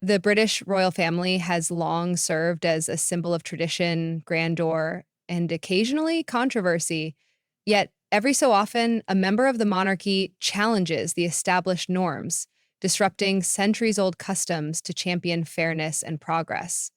The British royal family has long served as a symbol of tradition, grandeur, and occasionally controversy. Yet, every so often, a member of the monarchy challenges the established norms, disrupting centuries old customs to champion fairness and progress.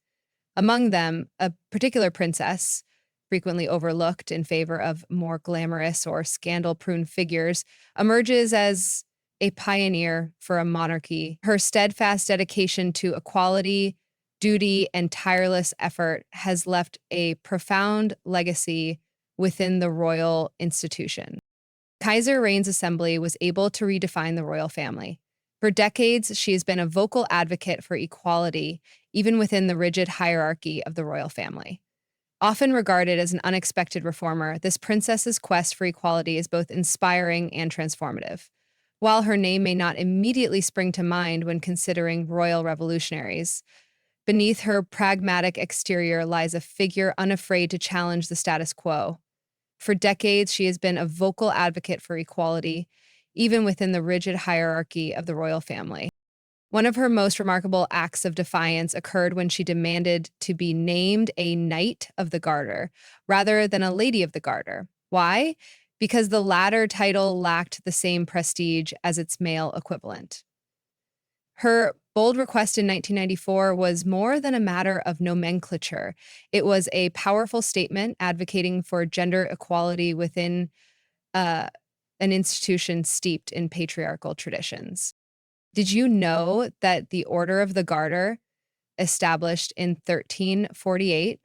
Among them, a particular princess, frequently overlooked in favor of more glamorous or scandal-prone figures, emerges as a pioneer for a monarchy. Her steadfast dedication to equality, duty, and tireless effort has left a profound legacy within the royal institution. Kaiser Reign's assembly was able to redefine the royal family. For decades, she has been a vocal advocate for equality, even within the rigid hierarchy of the royal family. Often regarded as an unexpected reformer, this princess's quest for equality is both inspiring and transformative. While her name may not immediately spring to mind when considering royal revolutionaries, beneath her pragmatic exterior lies a figure unafraid to challenge the status quo. For decades, she has been a vocal advocate for equality, even within the rigid hierarchy of the royal family. One of her most remarkable acts of defiance occurred when she demanded to be named a Knight of the Garter rather than a Lady of the Garter. Why? Because the latter title lacked the same prestige as its male equivalent. Her bold request in 1994 was more than a matter of nomenclature. It was a powerful statement advocating for gender equality within uh, an institution steeped in patriarchal traditions. Did you know that the Order of the Garter, established in 1348,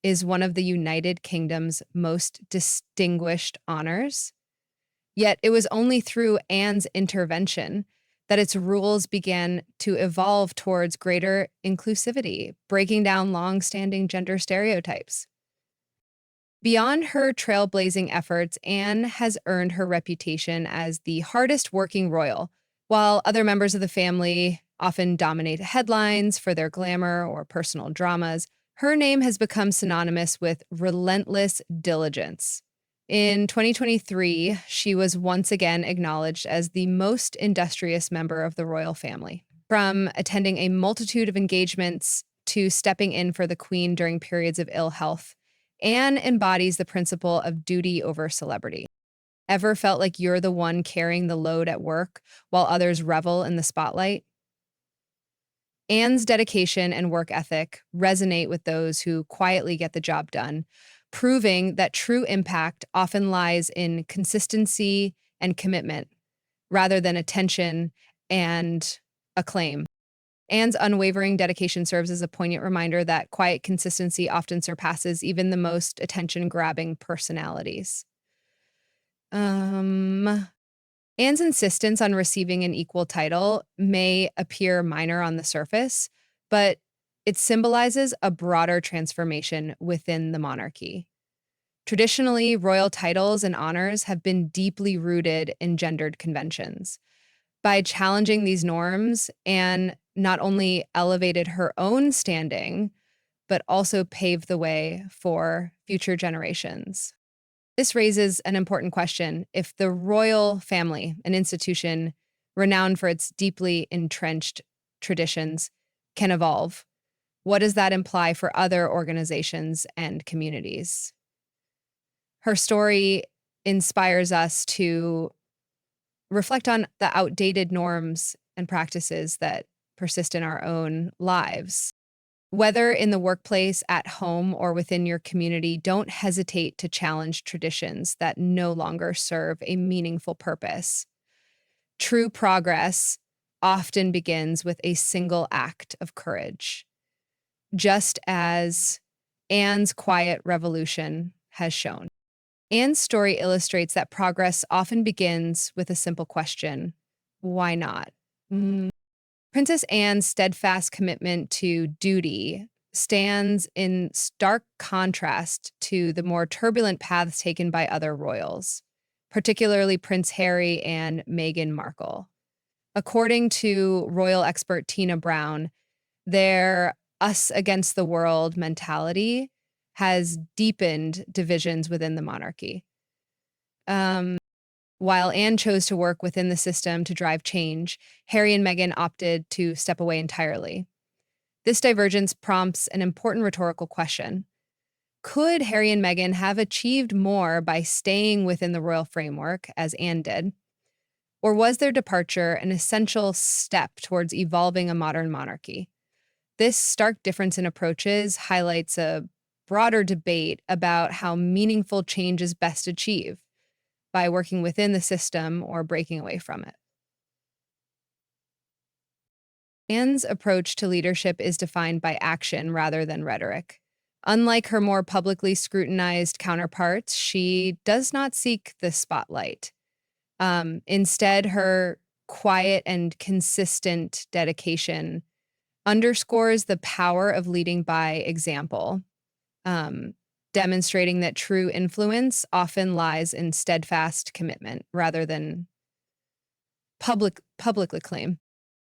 is one of the United Kingdom's most distinguished honors? Yet it was only through Anne's intervention that its rules began to evolve towards greater inclusivity, breaking down long-standing gender stereotypes. Beyond her trailblazing efforts, Anne has earned her reputation as the hardest working royal. While other members of the family often dominate headlines for their glamour or personal dramas, her name has become synonymous with relentless diligence. In 2023, she was once again acknowledged as the most industrious member of the royal family. From attending a multitude of engagements to stepping in for the Queen during periods of ill health, Anne embodies the principle of duty over celebrity. Ever felt like you're the one carrying the load at work while others revel in the spotlight? Anne's dedication and work ethic resonate with those who quietly get the job done, proving that true impact often lies in consistency and commitment rather than attention and acclaim. Anne's unwavering dedication serves as a poignant reminder that quiet consistency often surpasses even the most attention-grabbing personalities. Um, Anne's insistence on receiving an equal title may appear minor on the surface, but it symbolizes a broader transformation within the monarchy. Traditionally, royal titles and honors have been deeply rooted in gendered conventions. By challenging these norms, Anne not only elevated her own standing, but also paved the way for future generations. This raises an important question. If the royal family, an institution renowned for its deeply entrenched traditions, can evolve, what does that imply for other organizations and communities? Her story inspires us to reflect on the outdated norms and practices that persist in our own lives. Whether in the workplace, at home, or within your community, don't hesitate to challenge traditions that no longer serve a meaningful purpose. True progress often begins with a single act of courage, just as Anne's quiet revolution has shown. Anne's story illustrates that progress often begins with a simple question: why not? Princess Anne's steadfast commitment to duty stands in stark contrast to the more turbulent paths taken by other royals, particularly Prince Harry and Meghan Markle. According to royal expert Tina Brown, their us against the world mentality has deepened divisions within the monarchy. Um, While Anne chose to work within the system to drive change, Harry and Meghan opted to step away entirely. This divergence prompts an important rhetorical question. Could Harry and Meghan have achieved more by staying within the royal framework, as Anne did? Or was their departure an essential step towards evolving a modern monarchy? This stark difference in approaches highlights a broader debate about how meaningful change is best achieved by working within the system or breaking away from it. Anne's approach to leadership is defined by action rather than rhetoric. Unlike her more publicly scrutinized counterparts, she does not seek the spotlight. Instead, her quiet and consistent dedication underscores the power of leading by example, um, demonstrating that true influence often lies in steadfast commitment rather than public acclaim.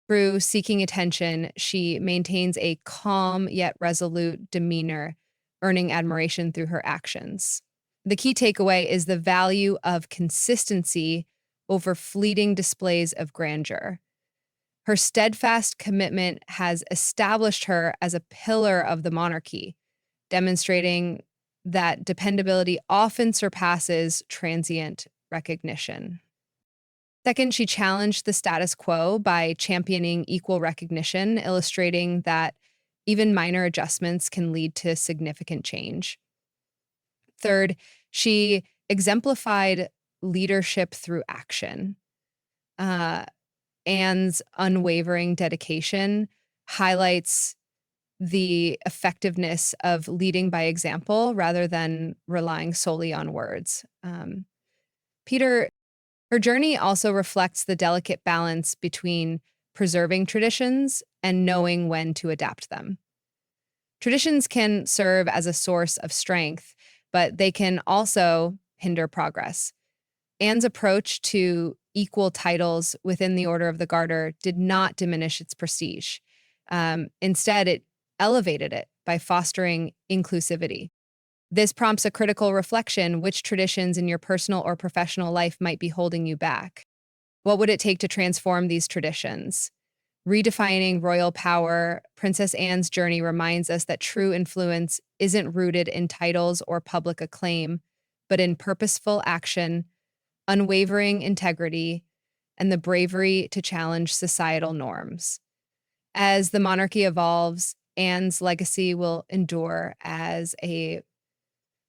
Through seeking attention, she maintains a calm yet resolute demeanor, earning admiration through her actions. The key takeaway is the value of consistency over fleeting displays of grandeur. Her steadfast commitment has established her as a pillar of the monarchy, demonstrating that dependability often surpasses transient recognition. Second, she challenged the status quo by championing equal recognition, illustrating that even minor adjustments can lead to significant change. Third, she exemplified leadership through action. Uh, Anne's unwavering dedication highlights the effectiveness of leading by example rather than relying solely on words. Peter, her journey also reflects the delicate balance between preserving traditions and knowing when to adapt them. Traditions can serve as a source of strength, but they can also hinder progress. Anne's approach to equal titles within the Order of the Garter did not diminish its prestige. Instead, it elevated it by fostering inclusivity. This prompts a critical reflection: which traditions in your personal or professional life might be holding you back? What would it take to transform these traditions? Redefining royal power, Princess Anne's journey reminds us that true influence isn't rooted in titles or public acclaim, but in purposeful action, unwavering integrity, and the bravery to challenge societal norms. As the monarchy evolves, Anne's legacy will endure as a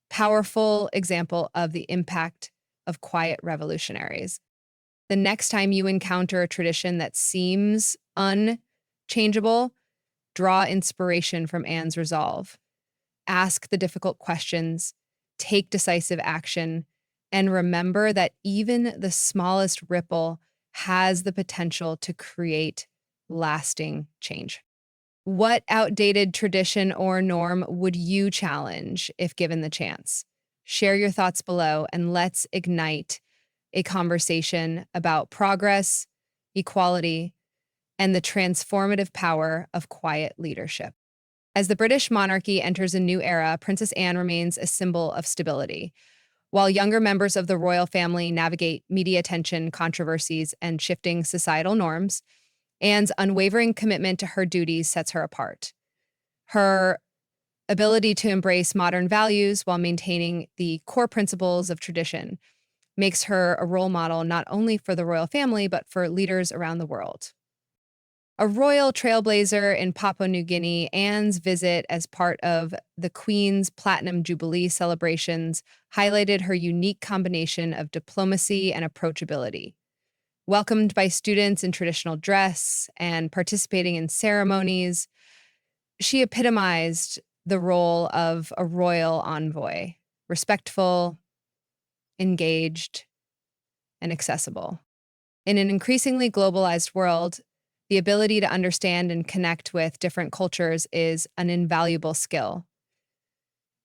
powerful example of the impact of quiet revolutionaries. The next time you encounter a tradition that seems unchangeable, draw inspiration from Anne's resolve. Ask the difficult questions, take decisive action, and remember that even the smallest ripple has the potential to create lasting change. What outdated tradition or norm would you challenge if given the chance? Share your thoughts below and let's ignite a conversation about progress, equality, and the transformative power of quiet leadership. As the British monarchy enters a new era, Princess Anne remains a symbol of stability. While younger members of the royal family navigate media attention, controversies, and shifting societal norms, Anne's unwavering commitment to her duties sets her apart. Her ability to embrace modern values while maintaining the core principles of tradition makes her a role model not only for the royal family, but for leaders around the world. A royal trailblazer in Papua New Guinea, Anne's visit as part of the Queen's Platinum Jubilee celebrations highlighted her unique combination of diplomacy and approachability. Welcomed by students in traditional dress and participating in ceremonies, she epitomized the role of a royal envoy: respectful, engaged, and accessible. In an increasingly globalized world, the ability to understand and connect with different cultures is an invaluable skill.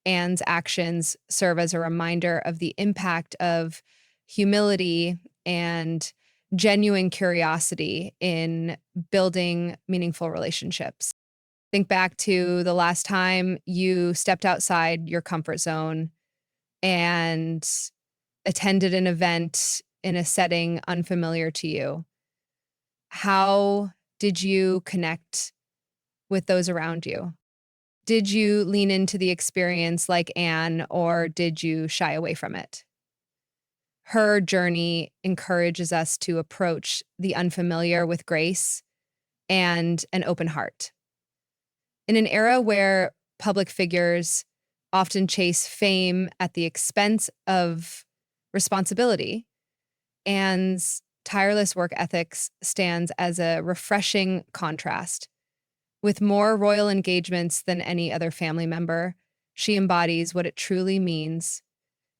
Anne's actions serve as a reminder of the impact of humility and genuine curiosity in building meaningful relationships. Think back to the last time you stepped outside your comfort zone and attended an event in a setting unfamiliar to you. How did you connect with those around you? Did you lean into the experience like Anne, or did you shy away from it? Her journey encourages us to approach the unfamiliar with grace and an open heart. In an era where public figures often chase fame at the expense of responsibility, Anne's tireless work ethics stands as a refreshing contrast. With more royal engagements than any other family member, she embodies what it truly means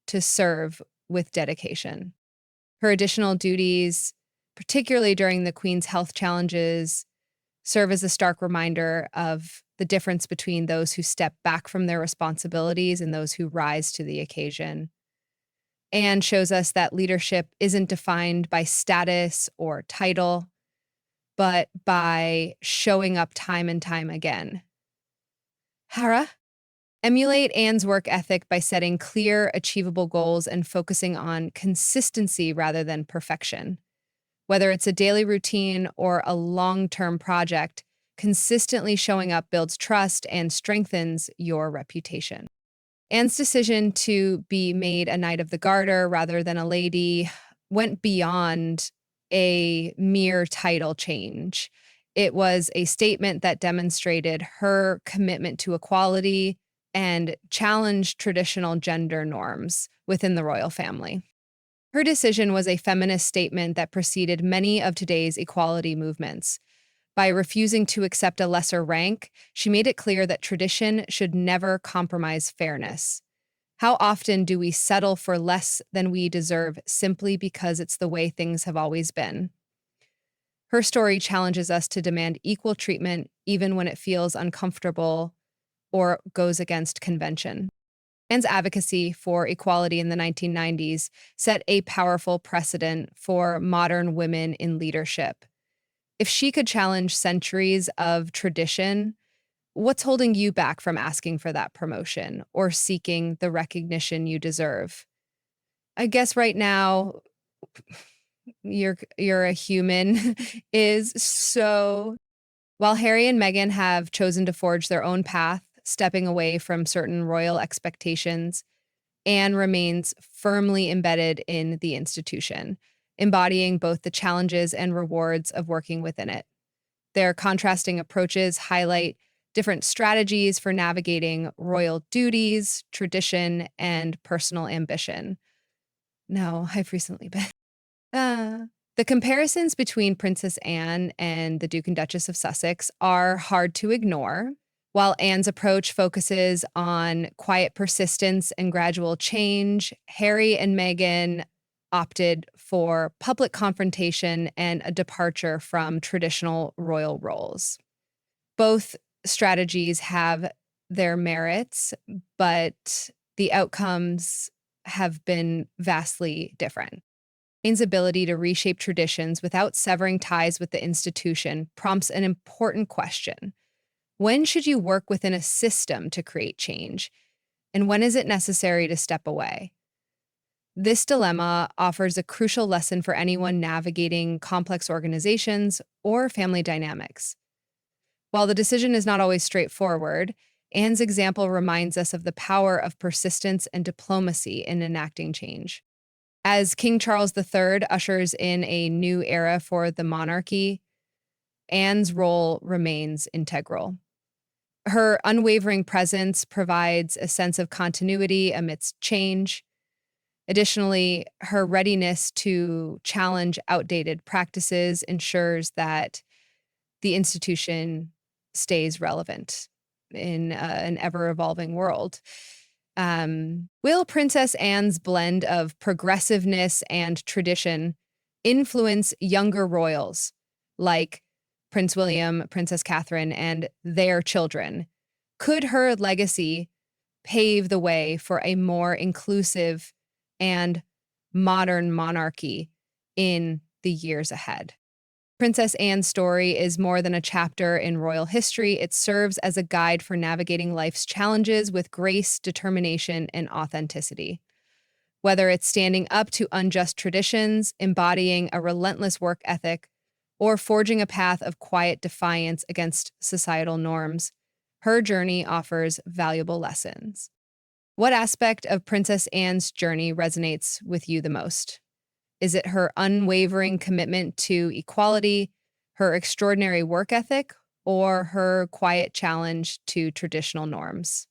to serve with dedication. Her additional duties, particularly during the Queen's health challenges, serve as a stark reminder of the difference between those who step back from their responsibilities and those who rise to the occasion. And shows us that leadership isn't defined by status or title, but by showing up time and time again. Hara, emulate Anne's work ethic by setting clear, achievable goals and focusing on consistency rather than perfection. Whether it's a daily routine or a long-term project, consistently showing up builds trust and strengthens your reputation. Anne's decision to be made a Knight of the Garter rather than a lady went beyond a mere title change. It was a statement that demonstrated her commitment to equality and challenged traditional gender norms within the royal family. Her decision was a feminist statement that preceded many of today's equality movements. By refusing to accept a lesser rank, she made it clear that tradition should never compromise fairness. How often do we settle for less than we deserve simply because it's the way things have always been? Her story challenges us to demand equal treatment even when it feels uncomfortable or goes against convention. Anne's advocacy for equality in the 1990s set a powerful precedent for modern women in leadership. If she could challenge centuries of tradition, what's holding you back from asking for that promotion or seeking the recognition you deserve? I guess right now, you're a human is so. While Harry and Meghan have chosen to forge their own path, stepping away from certain royal expectations, Anne remains firmly embedded in the institution, embodying both the challenges and rewards of working within it. Their contrasting approaches highlight different strategies for navigating royal duties, tradition, and personal ambition. No, I've recently been. The comparisons between Princess Anne and the Duke and Duchess of Sussex are hard to ignore. While Anne's approach focuses on quiet persistence and gradual change, Harry and Meghan opted for public confrontation and a departure from traditional royal roles. Both strategies have their merits, but the outcomes have been vastly different. Anne's ability to reshape traditions without severing ties with the institution prompts an important question. When should you work within a system to create change? And when is it necessary to step away? This dilemma offers a crucial lesson for anyone navigating complex organizations or family dynamics. While the decision is not always straightforward, Anne's example reminds us of the power of persistence and diplomacy in enacting change. As King Charles III ushers in a new era for the monarchy, Anne's role remains integral. Her unwavering presence provides a sense of continuity amidst change. Additionally, her readiness to challenge outdated practices ensures that the institution stays relevant in an ever-evolving world. Will Princess Anne's blend of progressiveness and tradition influence younger royals like Prince William, Princess Catherine, and their children? Could her legacy pave the way for a more inclusive and modern monarchy in the years ahead? Princess Anne's story is more than a chapter in royal history. It serves as a guide for navigating life's challenges with grace, determination, and authenticity. whether it's standing up to unjust traditions, embodying a relentless work ethic, or forging a path of quiet defiance against societal norms. Her journey offers valuable lessons. What aspect of Princess Anne's journey resonates with you the most? Is it her unwavering commitment to equality, her extraordinary work ethic, or her quiet challenge to traditional norms?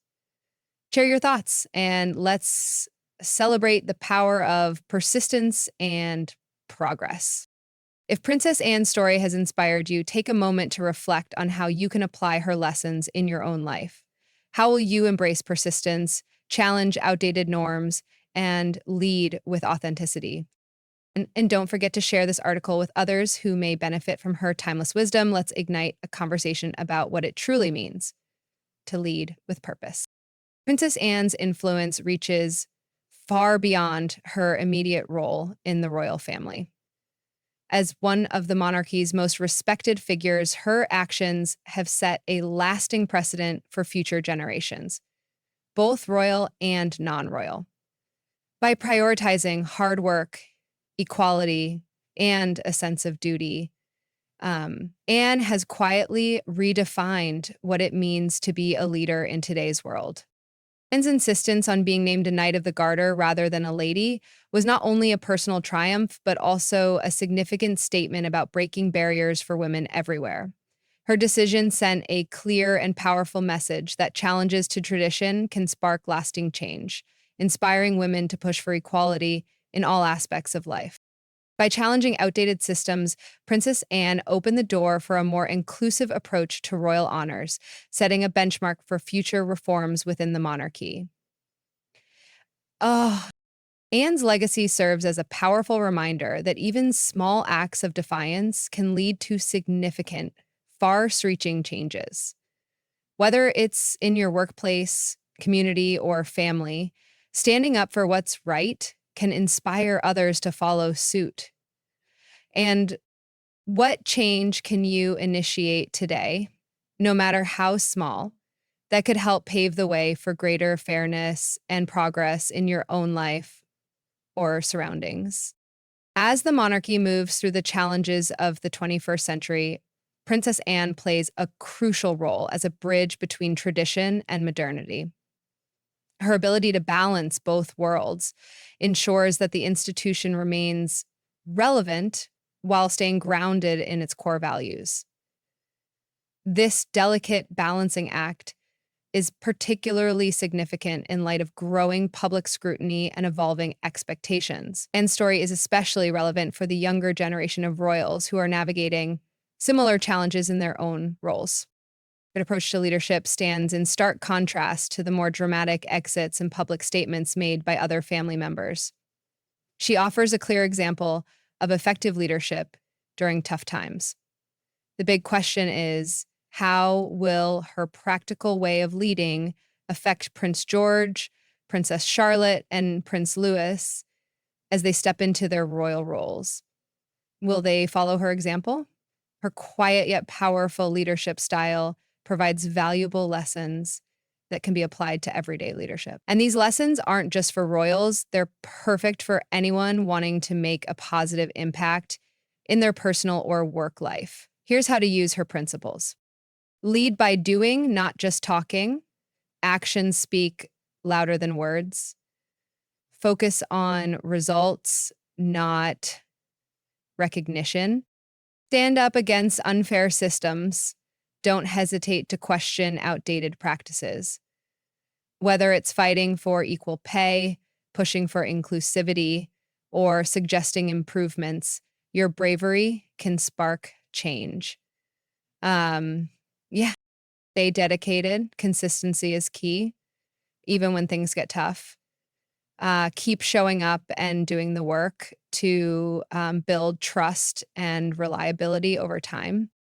Share your thoughts and let's celebrate the power of persistence and progress. If Princess Anne's story has inspired you, take a moment to reflect on how you can apply her lessons in your own life. How will you embrace persistence, challenge outdated norms, and lead with authenticity? And don't forget to share this article with others who may benefit from her timeless wisdom. Let's ignite a conversation about what it truly means to lead with purpose. Princess Anne's influence reaches far beyond her immediate role in the royal family. As one of the monarchy's most respected figures, her actions have set a lasting precedent for future generations, both royal and non-royal. By prioritizing hard work, equality, and a sense of duty, Anne has quietly redefined what it means to be a leader in today's world. Anne's insistence on being named a Knight of the Garter rather than a lady was not only a personal triumph, but also a significant statement about breaking barriers for women everywhere. Her decision sent a clear and powerful message that challenges to tradition can spark lasting change, inspiring women to push for equality in all aspects of life. By challenging outdated systems, Princess Anne opened the door for a more inclusive approach to royal honors, setting a benchmark for future reforms within the monarchy. Oh, Anne's legacy serves as a powerful reminder that even small acts of defiance can lead to significant, far-reaching changes. Whether it's in your workplace, community, or family, standing up for what's right can inspire others to follow suit. And what change can you initiate today, no matter how small, that could help pave the way for greater fairness and progress in your own life or surroundings? As the monarchy moves through the challenges of the 21st century, Princess Anne plays a crucial role as a bridge between tradition and modernity. Her ability to balance both worlds ensures that the institution remains relevant while staying grounded in its core values. This delicate balancing act is particularly significant in light of growing public scrutiny and evolving expectations. Anne's story is especially relevant for the younger generation of royals who are navigating similar challenges in their own roles. Her approach to leadership stands in stark contrast to the more dramatic exits and public statements made by other family members. She offers a clear example of effective leadership during tough times. The big question is, how will her practical way of leading affect Prince George, Princess Charlotte, and Prince Louis as they step into their royal roles? Will they follow her example? Her quiet yet powerful leadership style provides valuable lessons that can be applied to everyday leadership. And these lessons aren't just for royals, they're perfect for anyone wanting to make a positive impact in their personal or work life. Here's how to use her principles. Lead by doing, not just talking. Actions speak louder than words. Focus on results, not recognition. Stand up against unfair systems. Don't hesitate to question outdated practices. Whether it's fighting for equal pay, pushing for inclusivity, or suggesting improvements, your bravery can spark change. Yeah, stay dedicated. Consistency is key, even when things get tough. Keep showing up and doing the work to build trust and reliability over time.